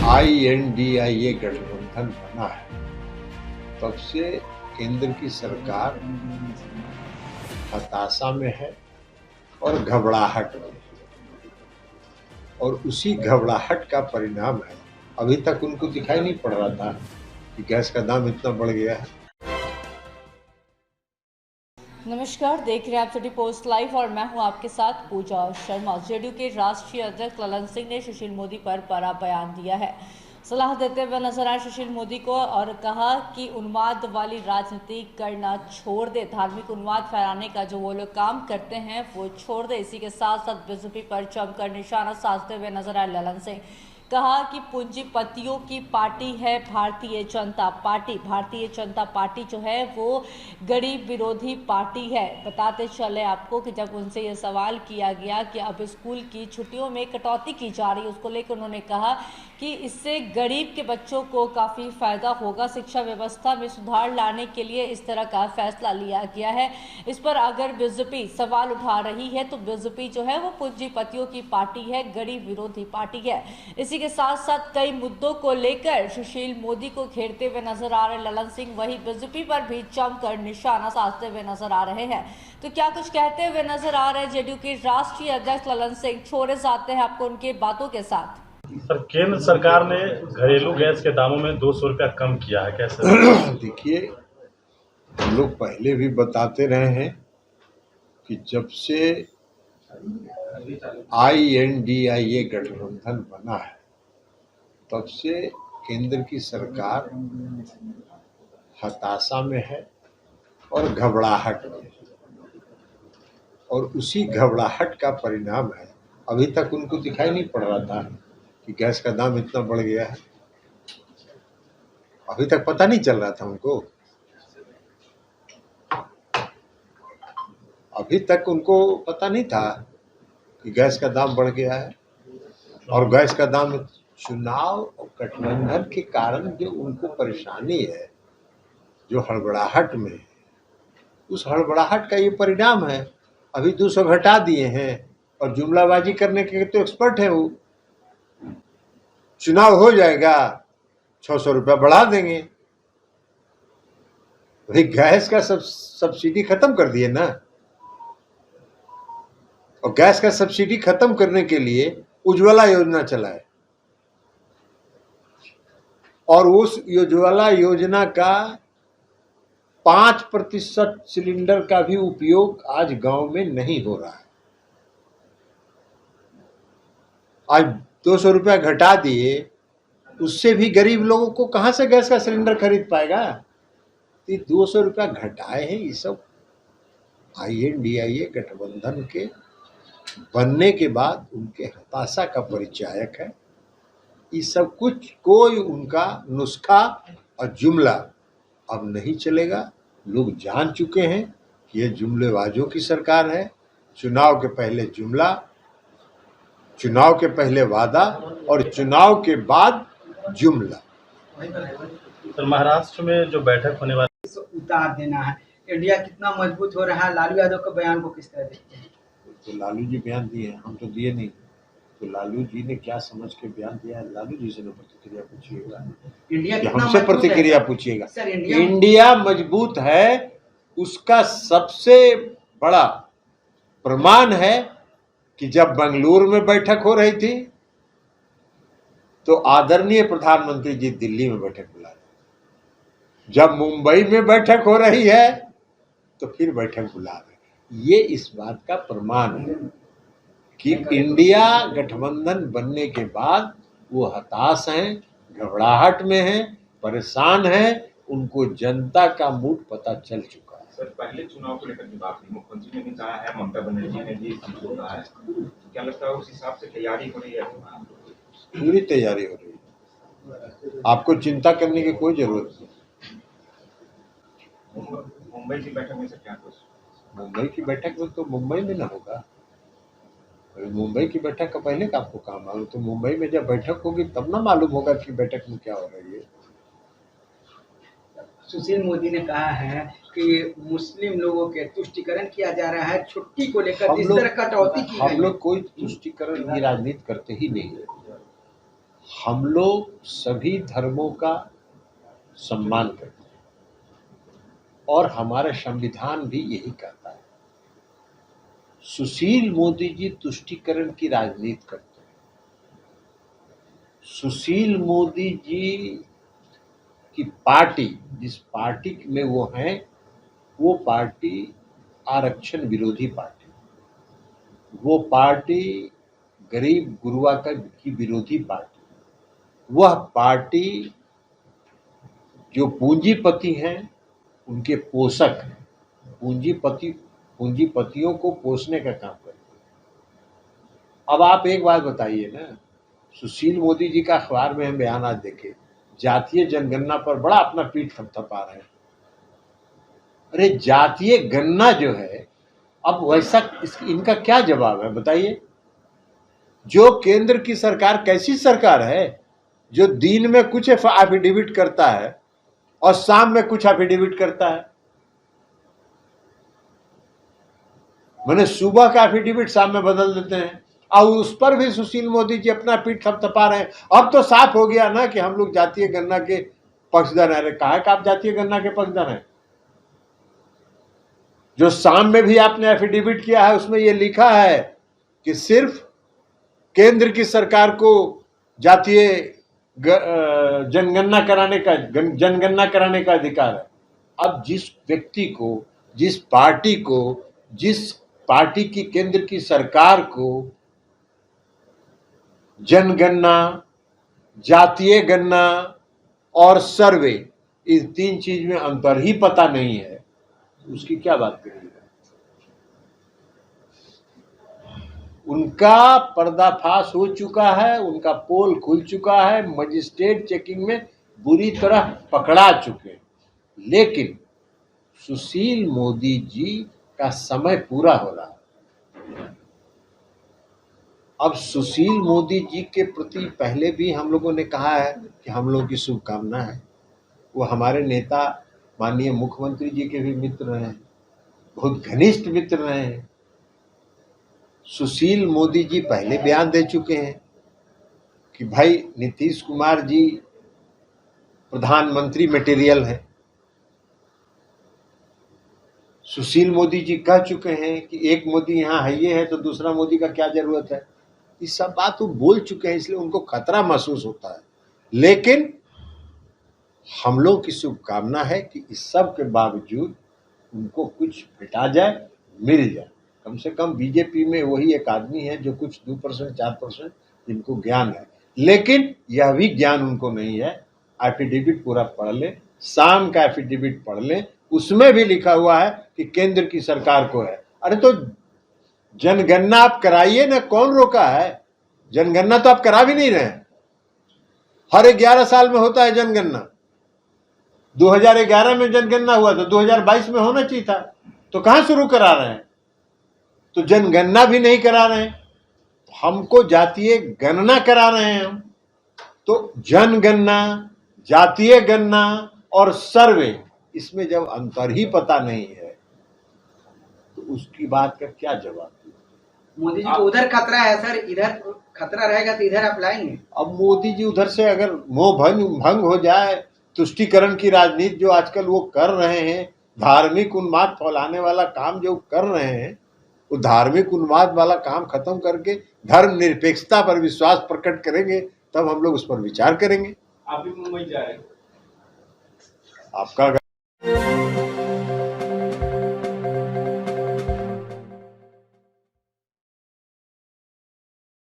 INDIA गठबंधन बना है तब से केंद्र की सरकार हताशा में है और घबराहट में, और उसी घबराहट का परिणाम है। अभी तक उनको दिखाई नहीं पड़ रहा था कि गैस का दाम इतना बढ़ गया है। नमस्कार, देख रहे हैं आप सिटी पोस्ट लाइव और मैं हूं आपके साथ पूजा शर्मा। जेडीयू के राष्ट्रीय अध्यक्ष ललन सिंह ने सुशील मोदी पर बड़ा बयान दिया है। सलाह देते हुए नजर आए सुशील मोदी को और कहा कि उन्माद वाली राजनीति करना छोड़ दे, धार्मिक उन्माद फैलाने का जो वो लोग काम करते हैं वो छोड़ दे। इसी के साथ साथ बीजेपी पर जमकर निशाना साधते हुए नजर आए ललन सिंह। कहा कि पूंजीपतियों की पार्टी है भारतीय जनता पार्टी। भारतीय जनता पार्टी जो है वो गरीब विरोधी पार्टी है। बताते चले आपको कि जब उनसे ये सवाल किया गया कि अब स्कूल की छुट्टियों में कटौती की जा रही है, उसको लेकर उन्होंने कहा कि इससे गरीब के बच्चों को काफ़ी फायदा होगा। शिक्षा व्यवस्था में सुधार लाने के लिए इस तरह का फैसला लिया गया है। इस पर अगर बीजेपी सवाल उठा रही है तो बीजेपी जो है वो पूंजीपतियों की पार्टी है, गरीब विरोधी पार्टी है। इसी के साथ साथ कई मुद्दों को लेकर सुशील मोदी को घेरते हुए नजर आ रहे ललन सिंह वही बीजेपी पर भी जमकर निशाना साधते हुए नजर आ रहे हैं। तो क्या कुछ कहते हुए नजर आ रहे हैं जेडीयू के राष्ट्रीय अध्यक्ष ललन सिंह, छोड़े जाते हैं आपको उनके बातों के साथ। सर, केंद्र सरकार ने घरेलू गैस के दामों में 200 रुपया कम किया है, कैसे? देखिए, हम लोग पहले भी बताते रहे हैं कि जब से INDIA गठबंधन बना है तब से केंद्र की सरकार हताशा में है और घबराहट में, और उसी घबराहट का परिणाम है। अभी तक उनको दिखाई नहीं पड़ रहा था कि गैस का दाम इतना बढ़ गया है। अभी तक पता नहीं चल रहा था उनको। अभी तक उनको पता नहीं था कि गैस का दाम बढ़ गया है। और गैस का दाम चुनाव और गठबंधन के कारण जो उनको परेशानी है, जो हड़बड़ाहट में है, उस हड़बड़ाहट का ये परिणाम है। अभी 200 घटा दिए हैं और जुमलाबाजी करने के तो एक्सपर्ट है वो। चुनाव हो जाएगा 600 रुपया बढ़ा देंगे। भाई गैस का सब्सिडी खत्म कर दिए ना, और गैस का सब्सिडी खत्म करने के लिए उज्ज्वला योजना चलाए, और उस उज्ज्वला योजना का 5% सिलेंडर का भी उपयोग आज गांव में नहीं हो रहा है। आज 200 रुपया घटा दिए, उससे भी गरीब लोगों को कहां से गैस का सिलेंडर खरीद पाएगा। ये 200 रुपया घटाए हैं, ये सब INDIA गठबंधन के बनने के बाद उनके हताशा का परिचायक है। ये सब कुछ कोई उनका नुस्खा और जुमला अब नहीं चलेगा। लोग जान चुके हैं कि ये जुमलेबाजों की सरकार है। चुनाव के पहले जुमला, चुनाव के पहले वादा और चुनाव के बाद जुमला। सर, महाराष्ट्र में जो बैठक होने वाली उतार देना है, इंडिया कितना मजबूत हो रहा है, लालू यादव के बयान को किस तरह देखते हैं? तो लालू जी बयान दिए हैं, हम तो दिए नहीं। तो लालू जी ने क्या समझ के बयान दिया है, लालू जी से प्रतिक्रिया पूछिएगा, इंडिया हमसे प्रतिक्रिया पूछिएगा। इंडिया मजबूत है, उसका सबसे बड़ा प्रमाण है कि जब बेंगलुरु में बैठक हो रही थी तो आदरणीय प्रधानमंत्री जी दिल्ली में बैठक बुला रहे, जब मुंबई में बैठक हो रही है तो फिर बैठक बुला रहे। ये इस बात का प्रमाण है कि इंडिया गठबंधन बनने के बाद वो हताश हैं, घबराहट में हैं, परेशान हैं। उनको जनता का मूड पता चल चुका है। सर, पहले चुनाव को लेकर की बात थी, मुख्यमंत्री ने भी कहा है, ममता बनर्जी ने भी कहा है, क्या लगता है उस हिसाब से तैयारी हो रही है? पूरी तैयारी हो रही है, आपको चिंता करने की कोई जरूरत नहीं। मुंबई की बैठक में से क्या कुछ? मुंबई की बैठक में तो मुंबई में ना होगा। मुंबई की बैठक का पहले का आपको काम मालूम, तो मुंबई में जब बैठक होगी तब ना मालूम होगा कि बैठक में क्या हो रही है। सुशील मोदी ने कहा है कि मुस्लिम लोगों के तुष्टीकरण किया जा रहा है, छुट्टी को लेकर जिस तरह कटौती की हम लोग कोई तुष्टीकरण की राजनीति करते ही नहीं है। हम लोग सभी धर्मों का सम्मान करते हैं और हमारा संविधान भी यही कहता है। सुशील मोदी जी तुष्टीकरण की राजनीति करते हैं। सुशील मोदी जी की पार्टी, जिस पार्टी में वो हैं, वो पार्टी आरक्षण विरोधी पार्टी, वो पार्टी गरीब गुरुआ की विरोधी पार्टी, वह पार्टी जो पूंजीपति हैं उनके पोषक हैं, पूंजीपतियों को पोषने का काम करते हैं। अब आप एक बात बताइए ना, सुशील मोदी जी का अखबार में हम बयान आज देखे, जातीय जनगणना पर बड़ा अपना पीठ थपथपा रहे हैं। अरे जातीय गणना जो है, अब वैसा इनका क्या जवाब है बताइए? जो केंद्र की सरकार कैसी सरकार है जो दिन में कुछ एफिडेविट करता है और शाम में कुछ एफिडेविट करता है। मैंने सुबह का एफिडेविट शाम में बदल देते हैं और उस पर भी सुशील मोदी जी अपना पीठ थपथपा रहे हैं। अब तो साफ हो गया ना कि हम लोग जातीय गणना के पक्षधर हैं। कहा कि आप जातीय गणना के पक्षधर हैं? जो शाम में भी आपने एफिडेविट किया है उसमें यह लिखा है कि सिर्फ केंद्र की सरकार को जातीय जनगणना कराने का अधिकार है। अब जिस व्यक्ति को, जिस पार्टी की केंद्र की सरकार को जनगणना, जातीय गणना और सर्वे, इस तीन चीज में अंतर ही पता नहीं है, उसकी क्या बात करेंगे? उनका पर्दाफाश हो चुका है, उनका पोल खुल चुका है, मजिस्ट्रेट चेकिंग में बुरी तरह पकड़ा चुके हैं। लेकिन सुशील मोदी जी का समय पूरा हो रहा है। अब सुशील मोदी जी के प्रति पहले भी हम लोगों ने कहा है कि हम लोगों की शुभकामना है। वो हमारे नेता माननीय मुख्यमंत्री जी के भी मित्र रहे हैं, बहुत घनिष्ठ मित्र रहे हैं। सुशील मोदी जी पहले बयान दे चुके हैं कि भाई नीतीश कुमार जी प्रधानमंत्री मटेरियल है। सुशील मोदी जी कह चुके हैं कि एक मोदी यहाँ है ये है तो दूसरा मोदी का क्या जरूरत है। ये सब बात वो बोल चुके हैं, इसलिए उनको खतरा महसूस होता है। लेकिन हम लोग की शुभकामना है कि इस सब के बावजूद उनको कुछ भेटा जाए, मिल जाए। कम से कम बीजेपी में वही एक आदमी है जो कुछ 2% 4% जिनको ज्ञान है, लेकिन यह भी ज्ञान उनको नहीं है। एफिडेविट पूरा पढ़ ले, शाम का एफिडेविट पढ़ ले, उसमें भी लिखा हुआ है कि केंद्र की सरकार को है। अरे तो जनगणना आप कराइए ना, कौन रोका है? जनगणना तो आप करा भी नहीं रहे। हर 11 साल में होता है जनगणना। 2011 में जनगणना हुआ था, 2022 में होना चाहिए था, तो कहां शुरू करा रहे हैं? तो जनगणना भी नहीं करा रहे हैं, हमको जातीय गणना करा रहे हैं हम। तो जनगणना, जातीय गणना और सर्वे, इसमें जब अंतर ही पता नहीं है तो उसकी बात का क्या जवाब? मोदी जी को उधर खतरा है सर, इधर खतरा रहेगा तो इधर आप लाएंगे? अब मोदी जी उधर से अगर मोह भंग हो जाए, तुष्टीकरण की राजनीति जो आजकल वो कर रहे हैं, धार्मिक उन्माद फैलाने वाला काम जो कर रहे हैं, वो धार्मिक उन्माद वाला काम खत्म करके धर्म निरपेक्षता पर विश्वास प्रकट करेंगे, तब हम लोग उस पर विचार करेंगे। आप भी मुंबई जा रहे हैं? आपका